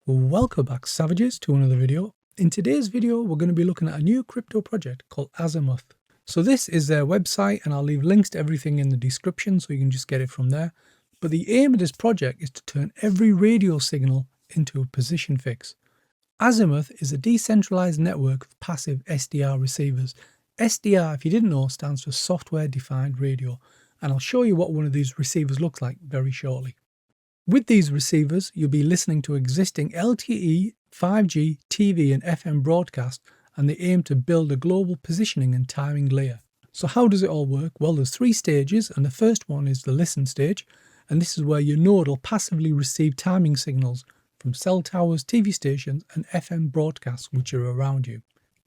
Welcome back, savages, to another video. In today's video, we're going to be looking at a new crypto project called Azimuth. So this is their website, and I'll leave links to everything in the description so you can just get it from there. But the aim of this project is to turn every radio signal into a position fix. Azimuth is a decentralized network of passive SDR receivers. SDR, if you didn't know, stands for Software Defined Radio, and I'll show you what one of these receivers looks like very shortly. With these receivers, you'll be listening to existing LTE, 5G, TV and FM broadcast, and they aim to build a global positioning and timing layer. So how does it all work? Well, there's 3 stages, and the first one is the listen stage, and this is where your node will passively receive timing signals from cell towers, TV stations and FM broadcasts which are around you.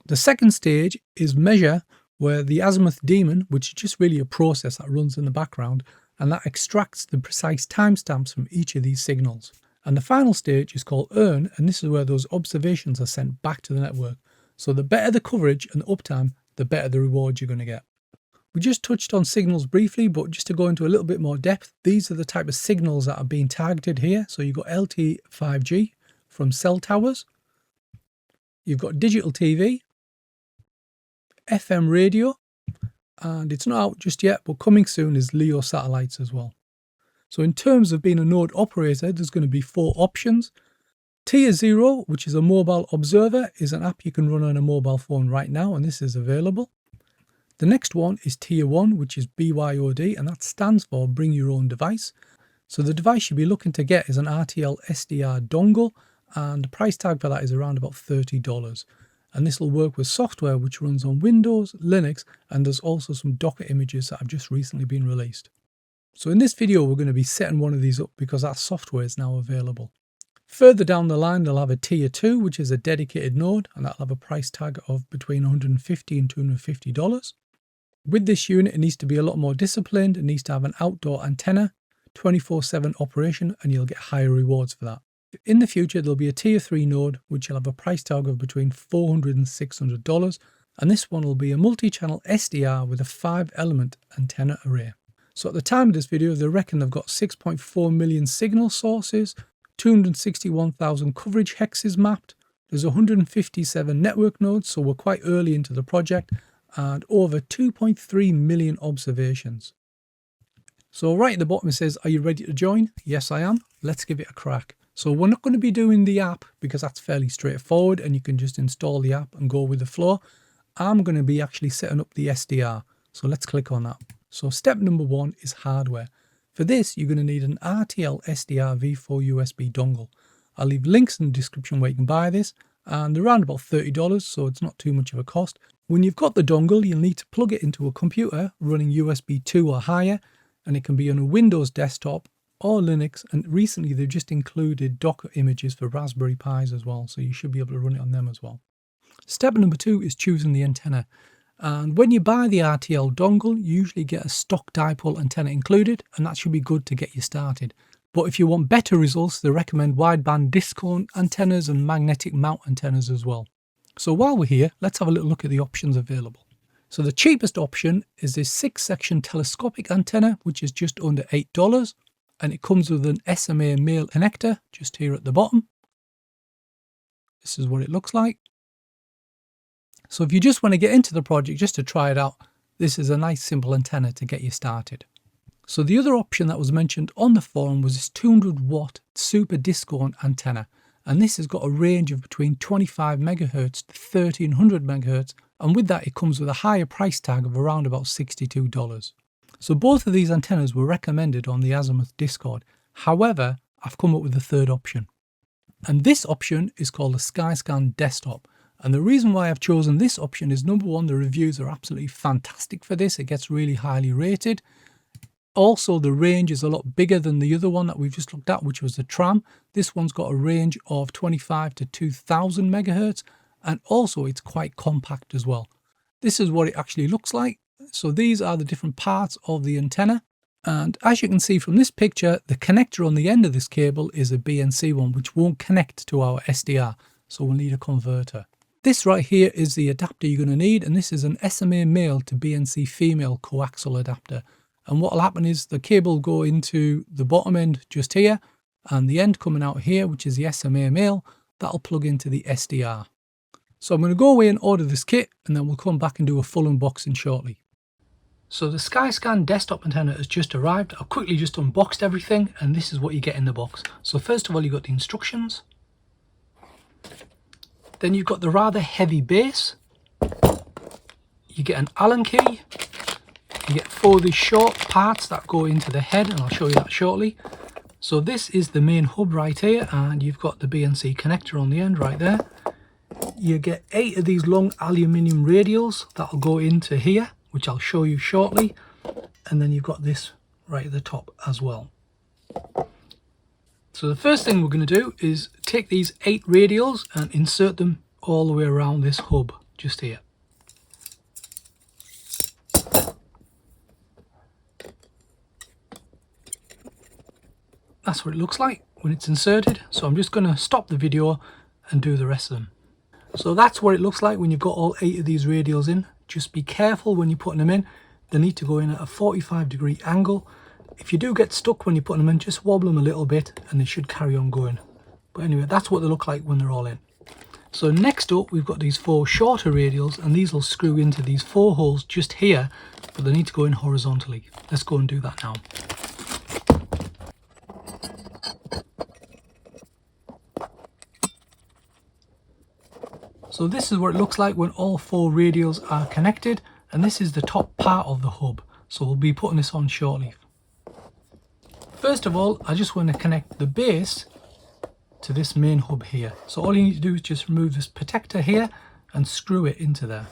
The second stage is measure, where the Azimuth daemon, which is just really a process that runs in the background, and that extracts the precise timestamps from each of these signals. And the final stage is called earn, and this is where those observations are sent back to the network. So the better the coverage and the uptime, the better the rewards you're going to get. We just touched on signals briefly, but just to go into a little bit more depth, these are the type of signals that are being targeted here. So you've got LTE 5G from cell towers, you've got digital TV, FM radio, and it's not out just yet, but coming soon is LEO satellites as well. So in terms of being a node operator, there's going to be 4 options. Tier 0, which is a mobile observer, is an app you can run on a mobile phone right now, and this is available. The next one is Tier 1, which is BYOD, and that stands for Bring Your Own Device. So the device you'll be looking to get is an RTL-SDR dongle, and the price tag for that is around about $30. And this will work with software which runs on Windows, Linux, and there's also some Docker images that have just recently been released. So in this video, we're going to be setting one of these up because that software is now available. Further down the line, they'll have a Tier 2, which is a dedicated node, and that'll have a price tag of between $150 and $250. With this unit, it needs to be a lot more disciplined. It needs to have an outdoor antenna, 24/7 operation, and you'll get higher rewards for that. In the future, there'll be a Tier 3 node, which will have a price tag of between $400 and $600, and this one will be a multi-channel SDR with a 5-element antenna array. So at the time of this video, they reckon they've got 6.4 million signal sources, 261,000 coverage hexes mapped, there's 157 network nodes, so we're quite early into the project, and over 2.3 million observations. So right at the bottom it says, are you ready to join? Yes, I am. Let's give it a crack. So we're not going to be doing the app because that's fairly straightforward and you can just install the app and go with the flow. I'm going to be actually setting up the SDR. So let's click on that. So step number 1 is hardware. For this, you're going to need an RTL-SDR v4 USB dongle. I'll leave links in the description where you can buy this, and they're around about $30, so it's not too much of a cost. When you've got the dongle, you'll need to plug it into a computer running USB 2 or higher, and it can be on a Windows desktop or Linux, and recently they've just included Docker images for Raspberry Pis as well, so you should be able to run it on them as well. Step number 2 is choosing the antenna. And when you buy the RTL dongle, you usually get a stock dipole antenna included, and that should be good to get you started. But if you want better results, they recommend wideband discone antennas and magnetic mount antennas as well. So while we're here, let's have a little look at the options available. So the cheapest option is this 6-section telescopic antenna, which is just under $8. And it comes with an SMA male connector just here at the bottom. This is what it looks like. So if you just want to get into the project just to try it out, this is a nice simple antenna to get you started. So the other option that was mentioned on the forum was this 200-watt super discone antenna. And this has got a range of between 25 megahertz to 1300 megahertz. And with that, it comes with a higher price tag of around about $62. So both of these antennas were recommended on the Azimuth Discord. However, I've come up with a third option. And this option is called the SkyScan Desktop. And the reason why I've chosen this option is, number 1, the reviews are absolutely fantastic for this. It gets really highly rated. Also, the range is a lot bigger than the other one that we've just looked at, which was the tram. This one's got a range of 25 to 2000 megahertz. And also it's quite compact as well. This is what it actually looks like. So these are the different parts of the antenna, and as you can see from this picture, the connector on the end of this cable is a BNC one, which won't connect to our SDR, so we'll need a converter. This right here is the adapter you're going to need, and this is an SMA male to BNC female coaxial adapter. And what will happen is the cable will go into the bottom end just here, and the end coming out here, which is the SMA male, that'll plug into the SDR. So I'm going to go away and order this kit, and then we'll come back and do a full unboxing shortly. So the SkyScan desktop antenna has just arrived. I've quickly just unboxed everything, and this is what you get in the box. So first of all, you've got the instructions. Then you've got the rather heavy base. You get an Allen key. You get 4 of these short parts that go into the head, and I'll show you that shortly. So this is the main hub right here, and you've got the BNC connector on the end right there. You get 8 of these long aluminium radials that'll go into here, which I'll show you shortly. And then you've got this right at the top as well. So the first thing we're going to do is take these 8 radials and insert them all the way around this hub just here. That's what it looks like when it's inserted. So I'm just going to stop the video and do the rest of them. So that's what it looks like when you've got all 8 of these radials in. Just be careful when you're putting them in. They need to go in at a 45-degree angle. If you do get stuck when you're putting them in, just wobble them a little bit and they should carry on going. But anyway, that's what they look like when they're all in. So next up, we've got these 4 shorter radials, and these will screw into these 4 holes just here, but they need to go in horizontally. Let's go and do that now. So this is what it looks like when all 4 radials are connected, and this is the top part of the hub. So we'll be putting this on shortly. First of all, I just want to connect the base to this main hub here. So all you need to do is just remove this protector here and screw it into there.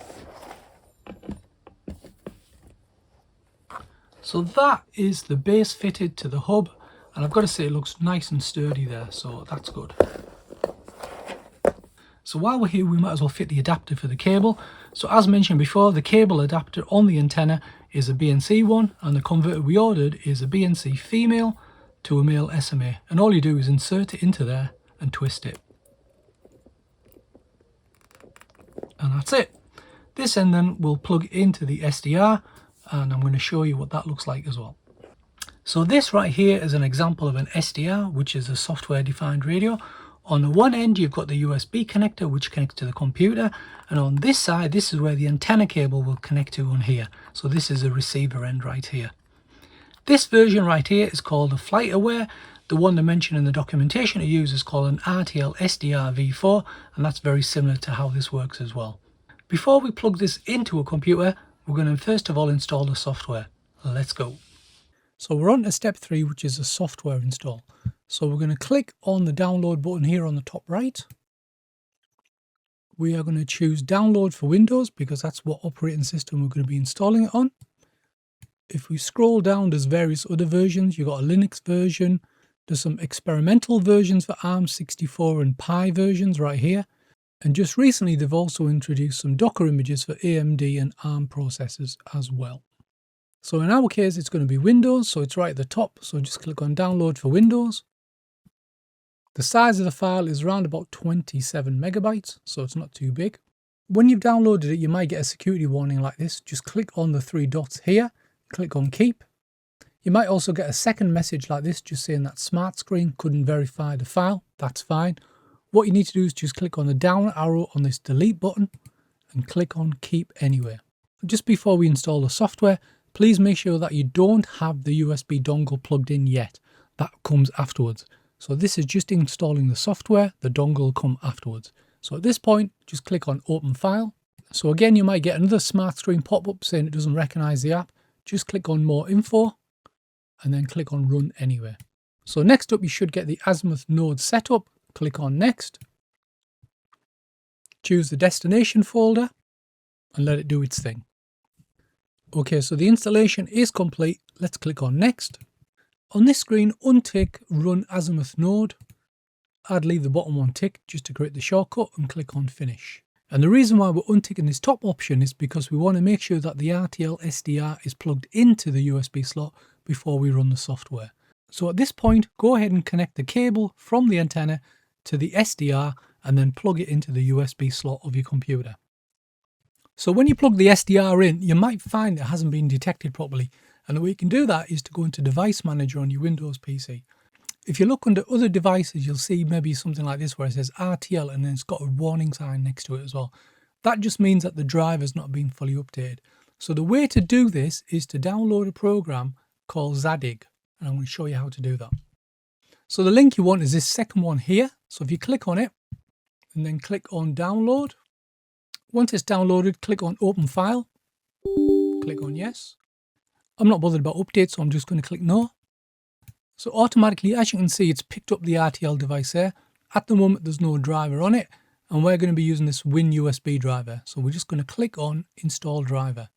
So that is the base fitted to the hub, and I've got to say it looks nice and sturdy there, so that's good. So while we're here, we might as well fit the adapter for the cable. So as mentioned before, the cable adapter on the antenna is a BNC one, and the converter we ordered is a BNC female to a male SMA. And all you do is insert it into there and twist it. And that's it. This end then will plug into the SDR, and I'm going to show you what that looks like as well. So this right here is an example of an SDR, which is a software defined radio. On the one end, you've got the USB connector, which connects to the computer. And on this side, this is where the antenna cable will connect to on here. So this is a receiver end right here. This version right here is called a flight aware. The one they mentioned in the documentation to use is called an RTL-SDR v4. And that's very similar to how this works as well. Before we plug this into a computer, we're going to first of all install the software. Let's go. So we're on to step 3, which is a software install. So we're going to click on the download button here on the top right. We are going to choose download for Windows because that's what operating system we're going to be installing it on. If we scroll down, there's various other versions. You've got a Linux version. There's some experimental versions for ARM64 and Pi versions right here. And just recently, they've also introduced some Docker images for AMD and ARM processors as well. So in our case, it's going to be Windows, so it's right at the top. So just click on download for Windows. The size of the file is around about 27 megabytes, so it's not too big. When you've downloaded it, you might get a security warning like this. Just click on the 3 dots here, click on keep. You might also get a second message like this, just saying that Smart Screen couldn't verify the file. That's fine. What you need to do is just click on the down arrow on this delete button and click on keep anyway. Just before we install the software, please make sure that you don't have the USB dongle plugged in yet. That comes afterwards. So this is just installing the software, the dongle will come afterwards. So at this point, just click on open file. So again, you might get another Smart Screen pop-up saying it doesn't recognize the app. Just click on more info and then click on run anyway. So next up, you should get the Azimuth node setup. Click on next. Choose the destination folder and let it do its thing. Okay, so the installation is complete. Let's click on next. On this screen, untick Run Azimuth Node. I'd leave the bottom one tick just to create the shortcut and click on Finish. And the reason why we're unticking this top option is because we want to make sure that the RTL-SDR is plugged into the USB slot before we run the software. So at this point, go ahead and connect the cable from the antenna to the SDR and then plug it into the USB slot of your computer. So when you plug the SDR in, you might find it hasn't been detected properly. And the way you can do that is to go into Device Manager on your Windows PC. If you look under other devices, you'll see maybe something like this where it says RTL and then it's got a warning sign next to it as well. That just means that the driver's not been fully updated. So the way to do this is to download a program called Zadig, and I'm going to show you how to do that. So the link you want is this second one here. So if you click on it and then click on download, once it's downloaded, click on open file, click on yes. I'm not bothered about updates, so I'm just going to click no. So automatically, as you can see, it's picked up the RTL device there. At the moment, there's no driver on it, and we're going to be using this Win USB driver. So we're just going to click on install driver.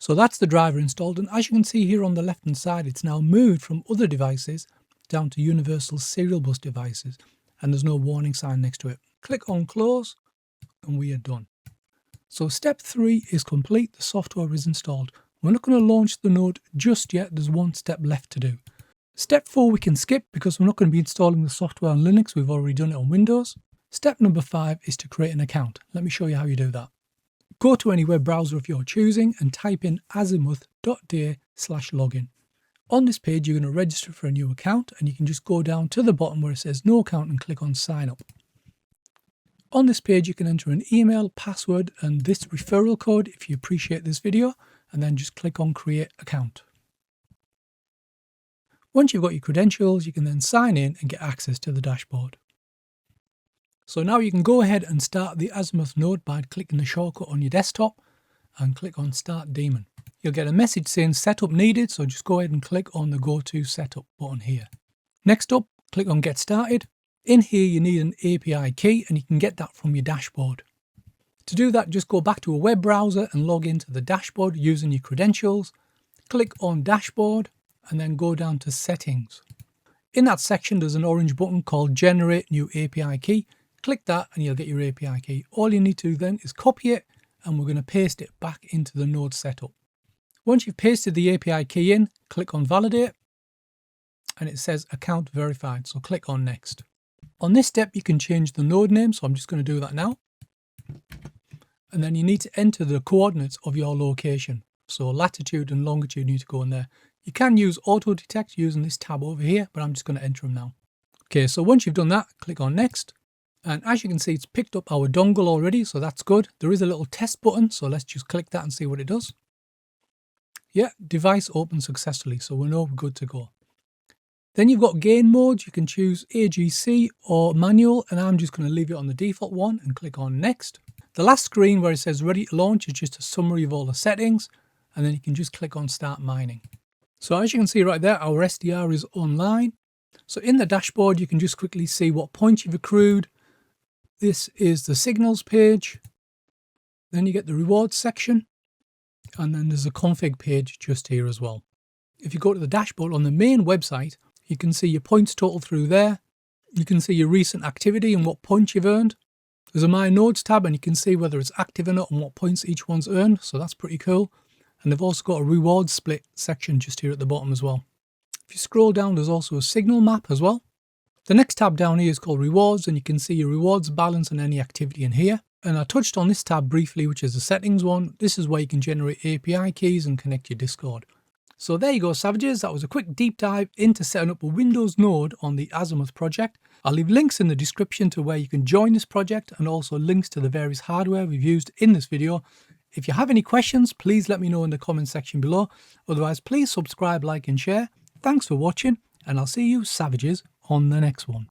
So that's the driver installed, and as you can see here on the left hand side, it's now moved from other devices down to universal serial bus devices, and there's no warning sign next to it. Click on close, and we are done. So step 3 is complete. The software is installed. We're not going to launch the node just yet. There's one step left to do. Step 4 we can skip because we're not going to be installing the software on Linux. We've already done it on Windows. Step number 5 is to create an account. Let me show you how you do that. Go to any web browser of your choosing and type in azimuth.tier/login. On this page, you're going to register for a new account, and you can just go down to the bottom where it says no account and click on sign up. On this page, you can enter an email, password, and this referral code if you appreciate this video, and then just click on create account. Once you've got your credentials, you can then sign in and get access to the dashboard. So now you can go ahead and start the Azimuth node by clicking the shortcut on your desktop and click on Start Daemon. You'll get a message saying setup needed, so just go ahead and click on the Go to Setup button here. Next up, click on Get Started. In here you need an API key, and you can get that from your dashboard. To do that, just go back to a web browser and log into the dashboard using your credentials. Click on Dashboard and then go down to Settings. In that section there's an orange button called Generate New API Key. Click that and you'll get your API key. All you need to do then is copy it, and we're going to paste it back into the node setup. Once you've pasted the API key in, click on Validate, and it says Account Verified, so click on Next. On this step you can change the node name, so I'm just going to do that now. And then you need to enter the coordinates of your location. So latitude and longitude need to go in there. You can use auto detect using this tab over here, but I'm just going to enter them now. Okay, so once you've done that, click on Next. And as you can see, it's picked up our dongle already, so that's good. There is a little test button, so let's just click that and see what it does. Yeah, device opened successfully, so we're now good to go. Then you've got gain modes. You can choose AGC or manual, and I'm just going to leave it on the default one and click on Next. The last screen where it says ready to launch is just a summary of all the settings, and then you can just click on Start Mining. So as you can see right there, our SDR is online. So in the dashboard, you can just quickly see what points you've accrued. This is the signals page. Then you get the rewards section, and then there's a config page just here as well. If you go to the dashboard on the main website, you can see your points total through there. You can see your recent activity and what points you've earned. There's a My Nodes tab, and you can see whether it's active or not and what points each one's earned, so that's pretty cool. And they've also got a reward split section just here at the bottom as well. If you scroll down, there's also a signal map as well. The next tab down here is called Rewards, and you can see your rewards balance and any activity in here. And I touched on this tab briefly, which is the settings one. This is where you can generate API keys and connect your Discord. So there you go, savages. That was a quick deep dive into setting up a Windows node on the Azimuth project. I'll leave links in the description to where you can join this project, and also links to the various hardware we've used in this video. If you have any questions, please let me know in the comment section below. Otherwise, please subscribe, like and share. Thanks for watching, and I'll see you savages on the next one.